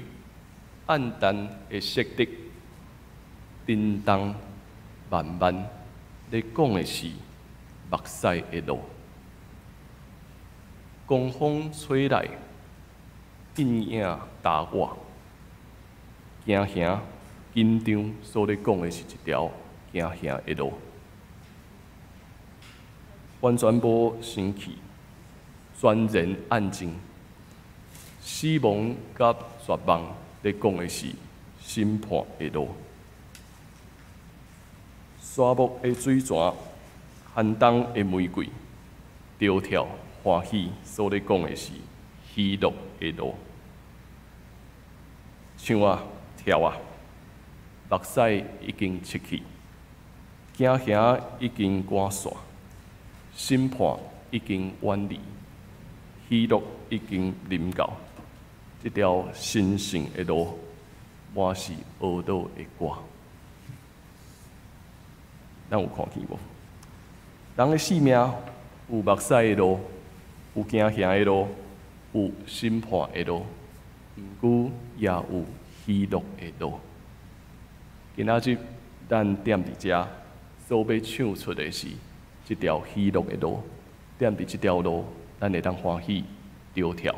Speaker 4: 暗淡的色泽，叮当慢慢。咧讲的是目屎的路，狂风吹来，阴影打我，惊吓紧张，所咧讲的是一条惊吓的路，完全无生气，全然安静，死亡甲绝望咧讲的是审判的路。沙漠的水泉，寒冬的玫瑰，跳跳欢喜，所咧讲的是喜乐的路。唱啊跳啊，目屎已经失去，惊吓已经赶散，审判已经远离，喜乐已经临到。这条神圣的路，满是懊恼的歌。咱有看见无？人的生命有目屎的路，有惊吓的路，有审判的路，毋过也有喜乐的路。今仔日咱踮伫遮，所要唱出的是这条喜乐的路。踮伫这条路，咱会当欢喜、跳跳，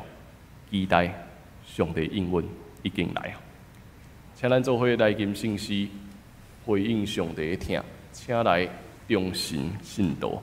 Speaker 4: 期待上帝应允已经来啊！请咱做伙来吟圣诗，回应上帝的听，请来忠心信道。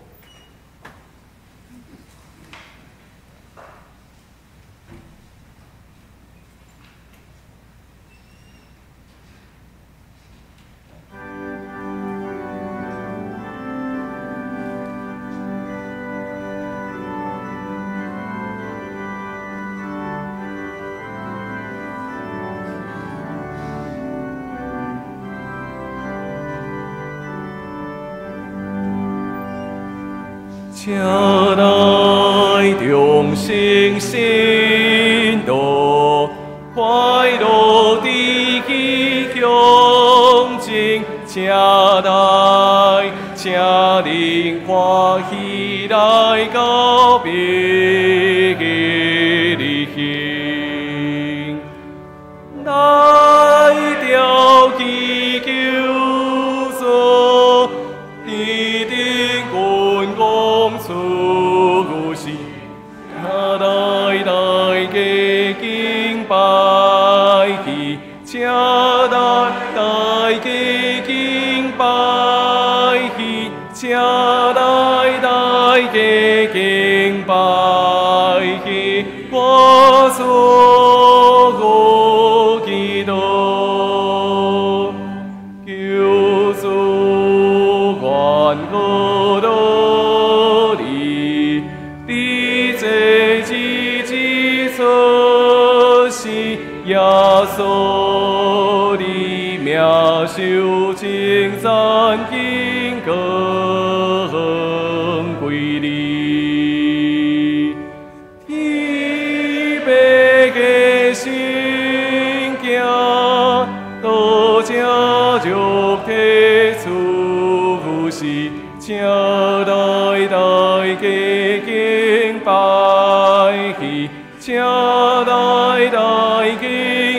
Speaker 4: 请来忠心信道，快乐地去向前。请来，请您欢喜来告别的旅行，来调祈求所，一定滚光出世，来敬拜去，请来敬拜去，请来敬拜去，我所祈祷，求主愿我努力，你这积所是耶稣的名受称赞敬更归你，天北的圣境，多谢肉体出世，请来敬拜去，请来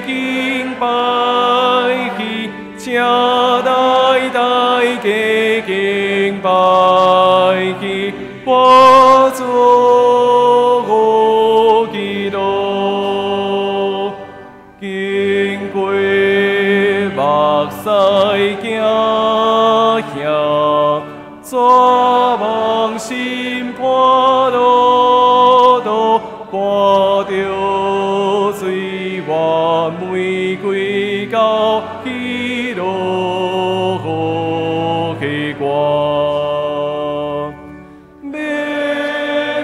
Speaker 4: 敬拜去，请来敬拜去，我做祈祷，经过目屎行乡，抓望心破落落，看着水源玫瑰高喜乐希望，要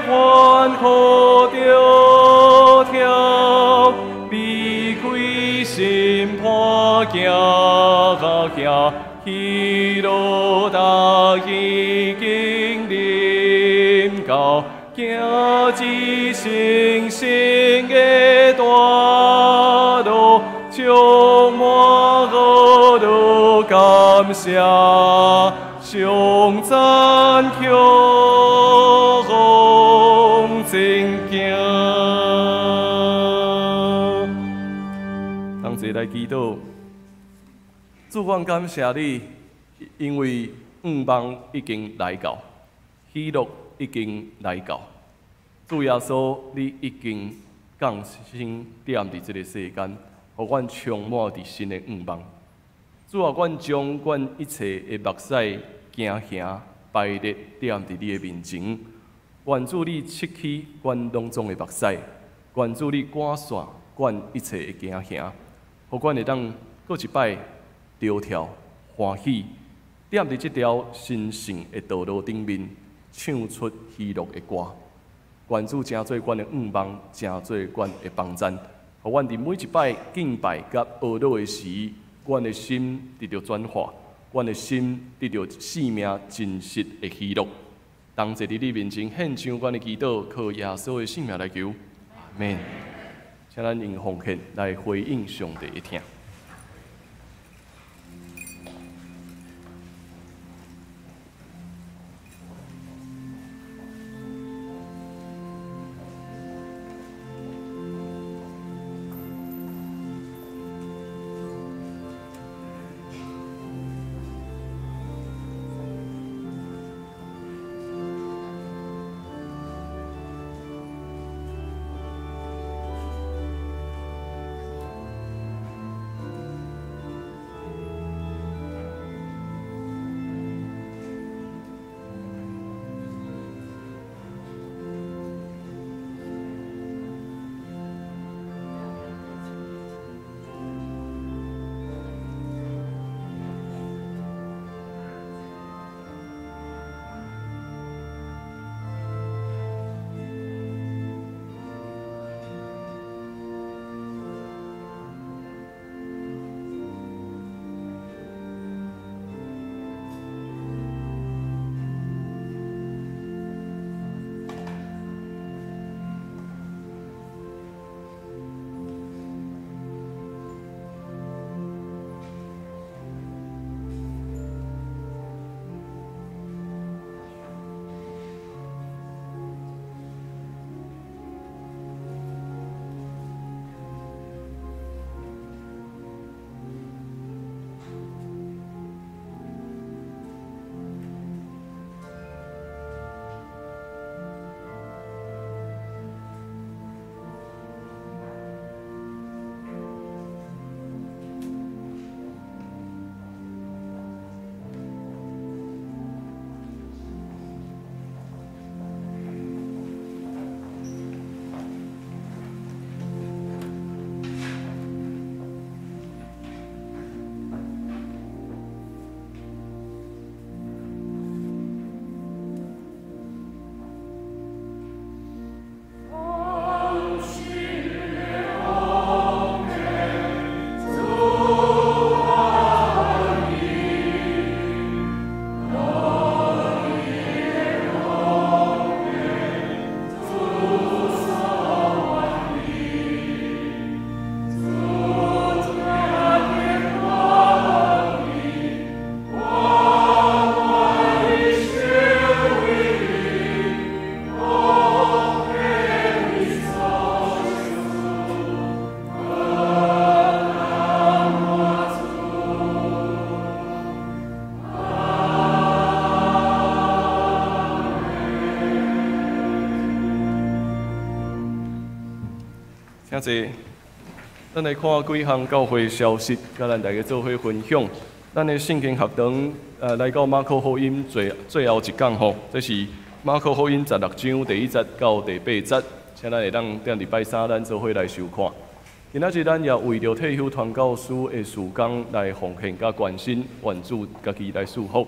Speaker 4: 还可着跳，避开心破行，喜乐大已经临到，行至成圣的大路，充满好多感谢，上赞颂正行。同齐来祈祷，主，我感谢你，因为午梦已经来到，喜乐已经来到。主耶稣，你已经降生踮伫这个世间，互阮充满伫新的午梦。主啊，阮将阮一切的目屎、惊吓、排列踮伫你的面前。愿主你拭去阮拢总的目屎，愿主你赶散阮一切的惊吓，互阮会当过一摆高跳欢喜，踮伫这条神圣的道路顶面，唱出喜乐的歌。愿主成做阮的午梦，成做阮的帮赞，互阮伫每一摆敬拜甲懊恼的时，阮的心得到转化，阮的心得到生命真实的喜乐。同齐伫你面前献上阮的祈祷，靠耶稣的性命来求，阿门。请咱用奉献来回应上帝的听。坐，咱来看几项教会消息，甲咱大家做伙分享。咱的圣经学堂来到马可福音最后一讲吼，这是马可福音16章第1节到第8节，请咱会当踮伫拜三咱做伙来收看。今仔日咱也为着退休传教士的事工来奉献甲关心，愿主家己来祝福。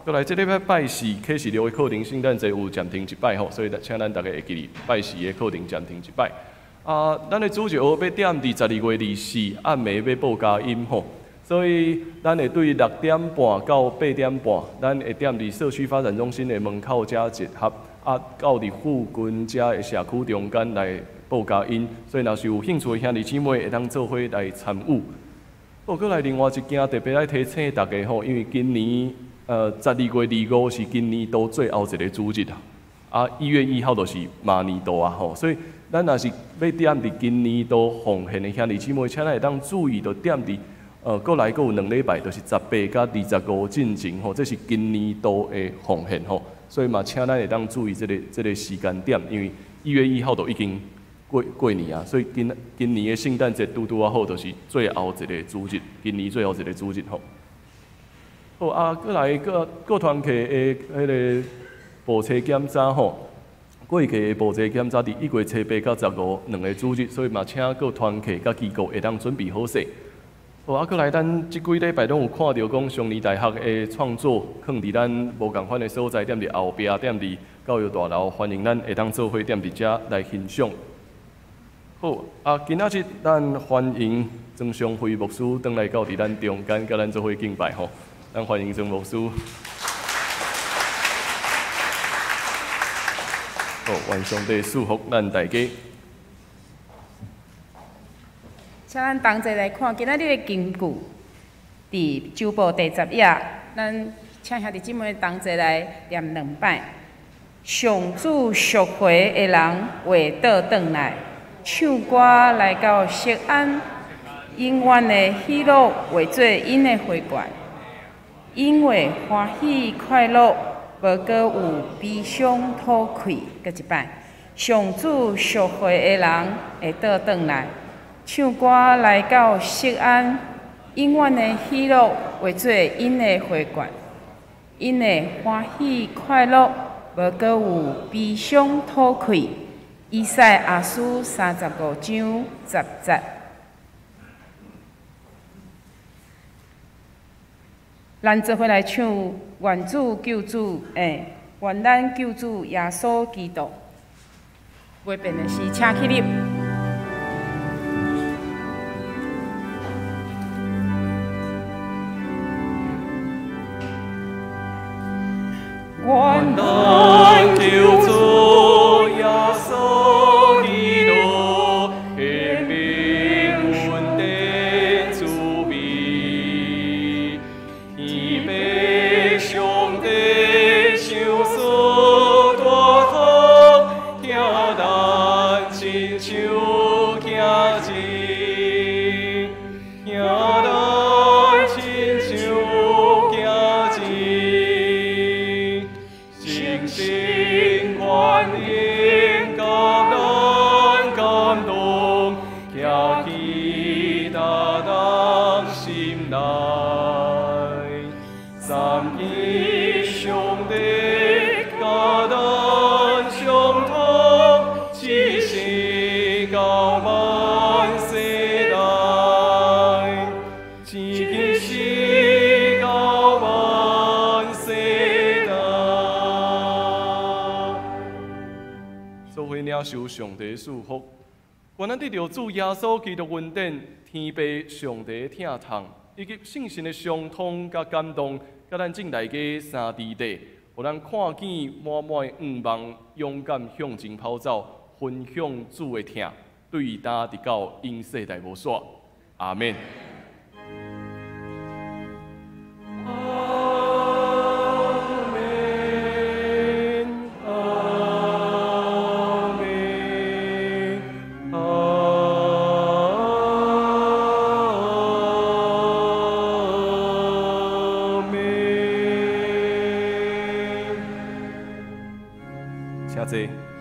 Speaker 4: 过来，这礼拜四启示录的课程，圣诞节有暂停一摆吼，所以请咱大家会记哩，拜四的课程暂停一摆。咱的主日学要踮伫12月24暗暝要报佳音吼。所以，咱会对6点半到8点半，咱会踮伫社区发展中心的门口遮集合，到伫附近遮的社区中间来报佳音。所以，若是有兴趣的兄弟姊妹，会当做伙来参与。过来另外一件特别来提醒大家吼，因为今年12月25是今年度最后一个主日1月1号就是马年度吼，所以咱若是要踮伫今年度奉献的兄弟姊妹，请咱会当注意到踮伫。过来佫有2礼拜，就是18甲25进前吼，这是今年度的奉献吼，所以嘛，请咱会当注意这个时间点，因为1月1号就已经过年啊，所以今年的圣诞节拄好，就是最后一个主日，今年最后一个主日吼。好过来各团契的迄个步车检查吼，过去的步车检查伫1月7、8甲15 2个主日，所以嘛，请各团契甲机构会当准备好势。过来，咱即几礼拜拢有看到讲，上年大学的创作，放伫咱无共款的所在，踮伫后壁，踮伫教育大楼，欢迎咱会当做伙踮伫遮来欣赏。好，今仔日咱欢迎曾祥辉牧师转来到伫咱中间，甲咱做伙敬拜吼。咱欢迎曾牧师。好，愿上帝祝福咱大家。
Speaker 3: 请咱同齐来看今仔日的经句，伫周报第10页，咱请兄弟姊妹同齐来念2摆。上主赎回的人会倒转来，唱歌来到锡安，永远的喜乐为做因的回归，因为欢喜快乐，无搁有悲伤吐气。搁一摆，上主赎回的人会倒转来。唱歌来到锡安，永远的喜乐为做因的回归，因的欢喜快乐，无搁有悲伤吐气。以赛亚书35章10节。咱做伙来唱愿主救主愿咱救主耶稣基督。袂变的是，请起立。
Speaker 4: 愿咱救主耶稣基督，显明恩典慈悲，天父上帝受所大福，听咱亲像行前，听咱亲像行前。心观念甲咱感动，行起达咱心内，三一上帝甲咱相通，只是到万世代，只是到万世代。做伙领受上帝祝福，愿咱得到主耶稣基督恩典、天父上帝疼痛，以及圣神的相通甲感动，甲咱正大家三弟弟，互咱看见满满愿望，勇敢向前跑走，分享主的疼，对答直到永世代无煞。阿门。谢谢。